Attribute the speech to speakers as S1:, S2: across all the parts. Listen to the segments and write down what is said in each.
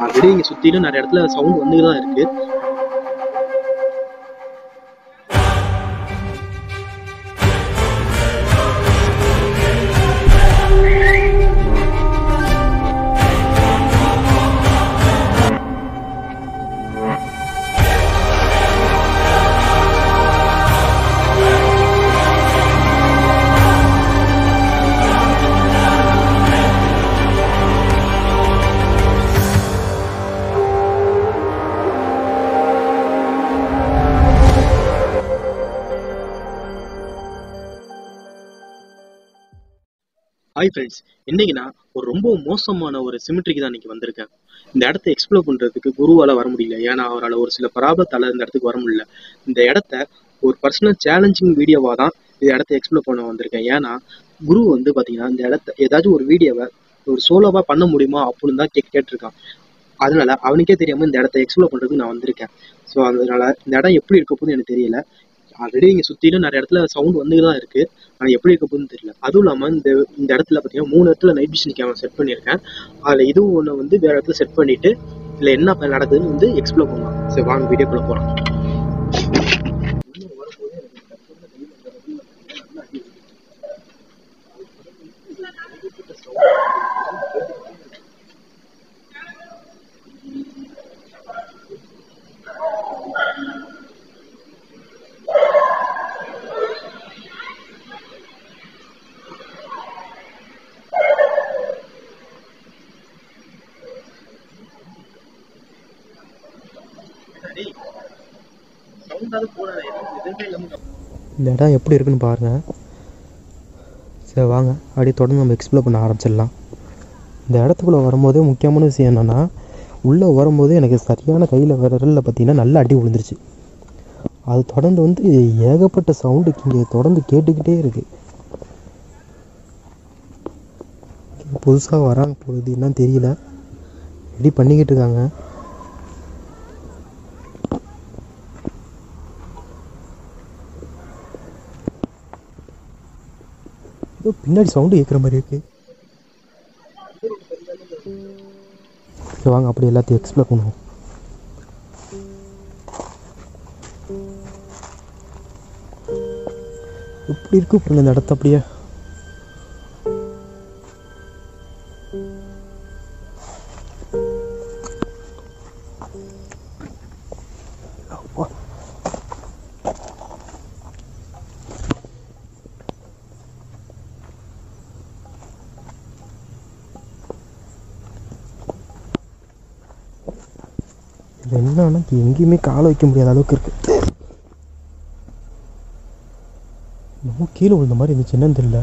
S1: Already இங்கே சுற்றிலும் நிறைய இடத்துல சவுண்ட் வந்துட்டு தான் இருக்குது. ஹாய் ஃப்ரெண்ட்ஸ், இன்னைக்கு நான் ஒரு ரொம்ப மோசமான ஒரு சிமெட்ரிக்கு தான் இன்னைக்கு வந்திருக்கேன். இந்த இடத்த எக்ஸ்ப்ளோர் பண்ணுறதுக்கு குருவால் வர முடியல, ஏன்னா அவரால் ஒரு சில ப்ராப்ளத்தால் இந்த இடத்துக்கு வர முடியல. இந்த இடத்த ஒரு பர்சனல் சேலஞ்சிங் வீடியோவாக தான் இந்த இடத்த எக்ஸ்ப்ளோர் பண்ண வந்திருக்கேன். ஏன்னா குரு வந்து பார்த்தீங்கன்னா இந்த இடத்த ஏதாச்சும் ஒரு வீடியோவை ஒரு சோலோவாக பண்ண முடியுமா அப்படின்னு தான் கேட்டிருக்கான். அதனால அவனுக்கே தெரியாமல் இந்த இடத்த எக்ஸ்ப்ளோர் பண்ணுறதுக்கு நான் வந்திருக்கேன். ஸோ அதனால இந்த இடம் எப்படி இருக்க போகுதுன்னு எனக்கு தெரியல. ஆல்ரெடி இங்கே சுற்றிலும் நிறைய இடத்துல சவுண்ட் வந்துட்டு தான் இருக்குது. ஆனால் எப்படி இருக்க போகுதுன்னு தெரியல. அதுவும் இல்லாமல் இந்த இடத்துல பார்த்தீங்கன்னா 3 இடத்துல நைட் விஷன் கேமரா செட் பண்ணியிருக்கேன். அதில் இதுவும் ஒன்று வந்து வேறு இடத்துல செட் பண்ணிவிட்டு இதில் என்ன நடக்குதுன்னு வந்து எக்ஸ்ப்ளோர் பண்ணலாம். சரி வாங்க வீடியோக்குள்ளே போகலாம்.
S2: இந்த இடம் எப்படி இருக்குன்னு பாருங்கள். சரி வாங்க அப்படியே தொடர்ந்து நம்ம எக்ஸ்ப்ளோர் பண்ண ஆரம்பிச்சிடலாம். இந்த இடத்துக்குள்ளே வரும்போதே முக்கியமான விஷயம் என்னென்னா, உள்ளே வரும்போதே எனக்கு சரியான கையில் விரலில் பார்த்திங்கன்னா நல்லா அடி விழுந்துருச்சு. அது தொடர்ந்து வந்து ஏகப்பட்ட சவுண்டுக்கு இங்கே தொடர்ந்து கேட்டுக்கிட்டே இருக்குது. புதுசாக வராங்க போகுது என்னன்னு தெரியல, ரெடி பண்ணிக்கிட்டு இருக்காங்க. பின்னாடி சவுண்டு கேட்குற மாதிரி இருக்கு. வாங்க அப்படி எல்லாத்தையும் எக்ஸ்ப்ளோர் பண்ணுவோம். எப்படி இருக்கு பாருங்க இந்த இடத்த. அப்படியே என்னன்னா எங்கேயுமே காலை வைக்க முடியாத அளவுக்கு இருக்கு. நம்ம கீழே விழுந்த மாதிரி இருந்துச்சு, என்னன்னு தெரியல.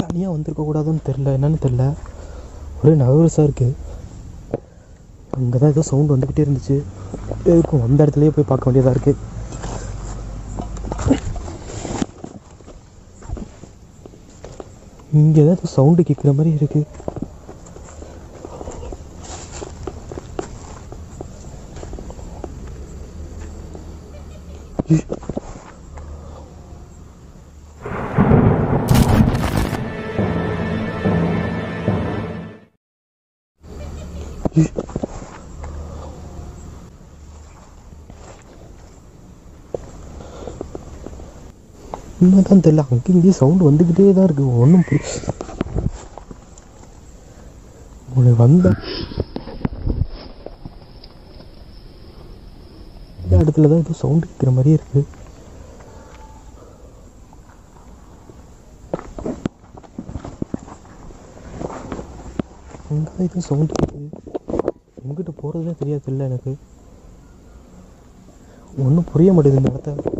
S2: தனியாக வந்திருக்க கூடாதுன்னு தெரியல, என்னன்னு தெரியல. ஒரே நர்வஸாக இருக்குது. அங்கே தான் ஏதோ சவுண்ட் வந்துக்கிட்டே இருந்துச்சு. இருக்கும் அந்த இடத்துலையே போய் பார்க்க வேண்டியதாக இருக்குது. இங்கே தான் ஏதோ சவுண்டு கேட்குற மாதிரி இருக்குது. உண்மைதான் தெரியல, அங்கே இங்கேயும் சவுண்டு வந்துக்கிட்டே தான் இருக்குது. ஒன்றும் உனக்கு வந்த இந்த இடத்துல தான் ஏதோ சவுண்டு கேட்குற மாதிரியே இருக்குது. அங்கே தான் ஏதோ சவுண்டு கேட்குது. எங்கிட்ட போகிறதுனே தெரியாது. இல்லை எனக்கு ஒன்றும் புரிய மாட்டேங்குது இந்த இடத்த.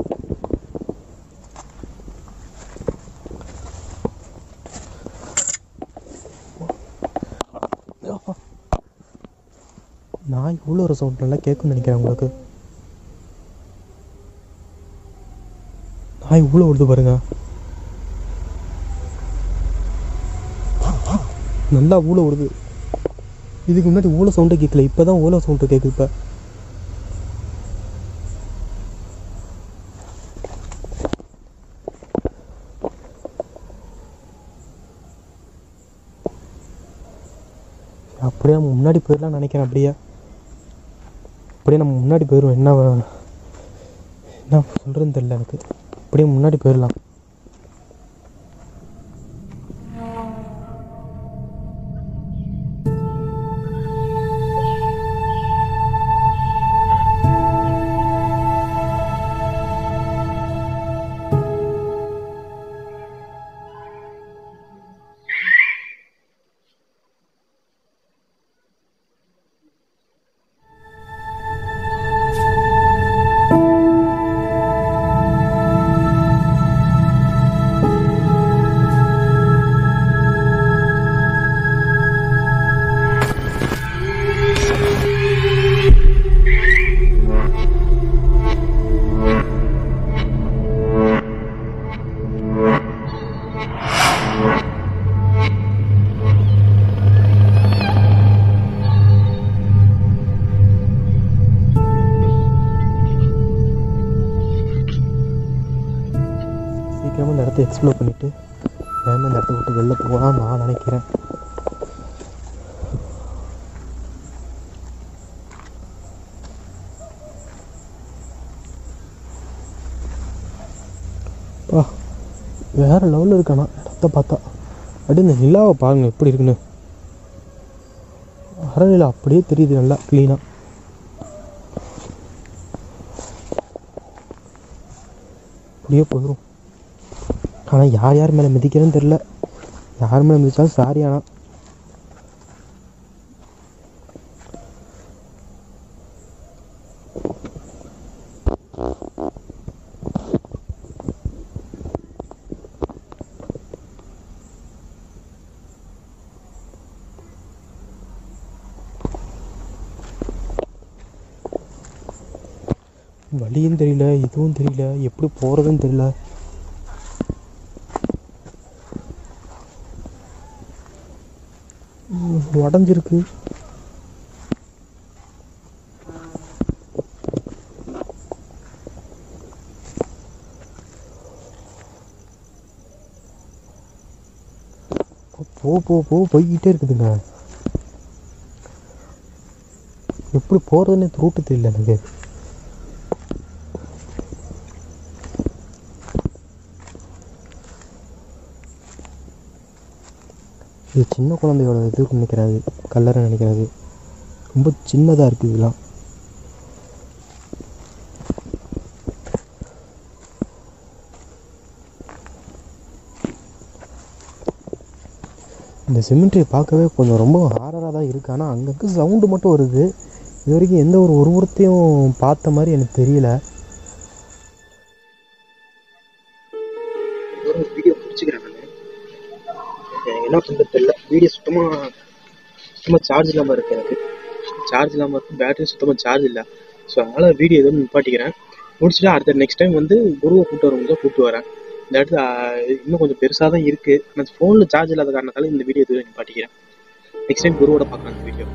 S2: நான் இவ்வளோ ஒரு சவுண்ட் நல்லா கேட்குன்னு நினைக்கிறேன் உங்களுக்கு. நான் இவ்வளோ விடுது பாருங்க, நல்லா இவ்வளோ விடுது. இதுக்கு முன்னாடி ஓலை சவுண்டே கேட்கல, இப்போ தான் ஓலை சவுண்டு கேட்குது. இப்போ அப்படியே நம்ம முன்னாடி போயிடலாம்னு நினைக்கிறேன். அப்படியே நம்ம முன்னாடி போயிடுவோம். என்ன சொல்கிறதுன்னு தெரியல எனக்கு. அப்படியே முன்னாடி போயிடலாம். சீக்கிரமாக இந்த இடத்த எக்ஸ்ப்ளோர் பண்ணிவிட்டு வேகமாக இந்த இடத்த விட்டு வெளில போகலான்னு நான் நினைக்கிறேன். வேறு லெவலில் இருக்கானா இடத்த பார்த்தா. அப்படியே இந்த நிலாவை பாருங்கள் எப்படி இருக்குன்னு. அரை நிலா அப்படியே தெரியுது நல்லா க்ளீனாக. அப்படியே போயிடும். ஆனால் யார் மேலே மிதிக்கிறேன்னு தெரில. யார் மேலே மிதிச்சாலும் சாரி. ஆனால் வழியும் தெரியல, இதுவும் தெரியல, எப்படி போகிறதுன்னு தெரியல. உடஞ்சிருக்கு. போய்கிட்டே இருக்குதுங்க. எப்படி போகிறதுன்னு ரூட்டு தெரியல எனக்கு. இது சின்ன குழந்தையோட இது நினைக்கிறாது, கல்லறை நினைக்கிறாது. ரொம்ப சின்னதாக இருக்குது இதெல்லாம். இந்த சிமெண்ட்ரியை பார்க்கவே கொஞ்சம் ரொம்ப ஹாரராக தான் இருக்குது. ஆனால் அங்கங்கே சவுண்டு மட்டும் வருது. இது வரைக்கும் எந்த ஒரு உருவத்தையும் பார்த்த மாதிரி எனக்கு தெரியல.
S1: வீடியோ பிடிச்சிக்கிறேன் நான். என்ன பண்ணுறது தெரியல. வீடியோ சுத்தமாக சார்ஜ் இல்லாமல் இருக்குது. எனக்கு சார்ஜ் இல்லாமல் இருக்குது, பேட்டரி சுத்தமாக சார்ஜ் இல்லை. ஸோ அதனால் வீடியோ எதுவும் நிப்பாட்டிக்கிறேன். முடிச்சுட்டு அடுத்த நெக்ஸ்ட் டைம் வந்து குருவை கூப்பிட்டு வரவங்க கூப்பிட்டு வரேன். இந்த இடத்துல இன்னும் கொஞ்சம் பெருசாக தான் இருக்குது. நான் ஃபோனில் சார்ஜ் இல்லாத காரணத்தால இந்த வீடியோ எதுவும் நிப்பாட்டிக்கிறேன். நெக்ஸ்ட் டைம் குருவோட பார்க்கலாம் இந்த வீடியோ.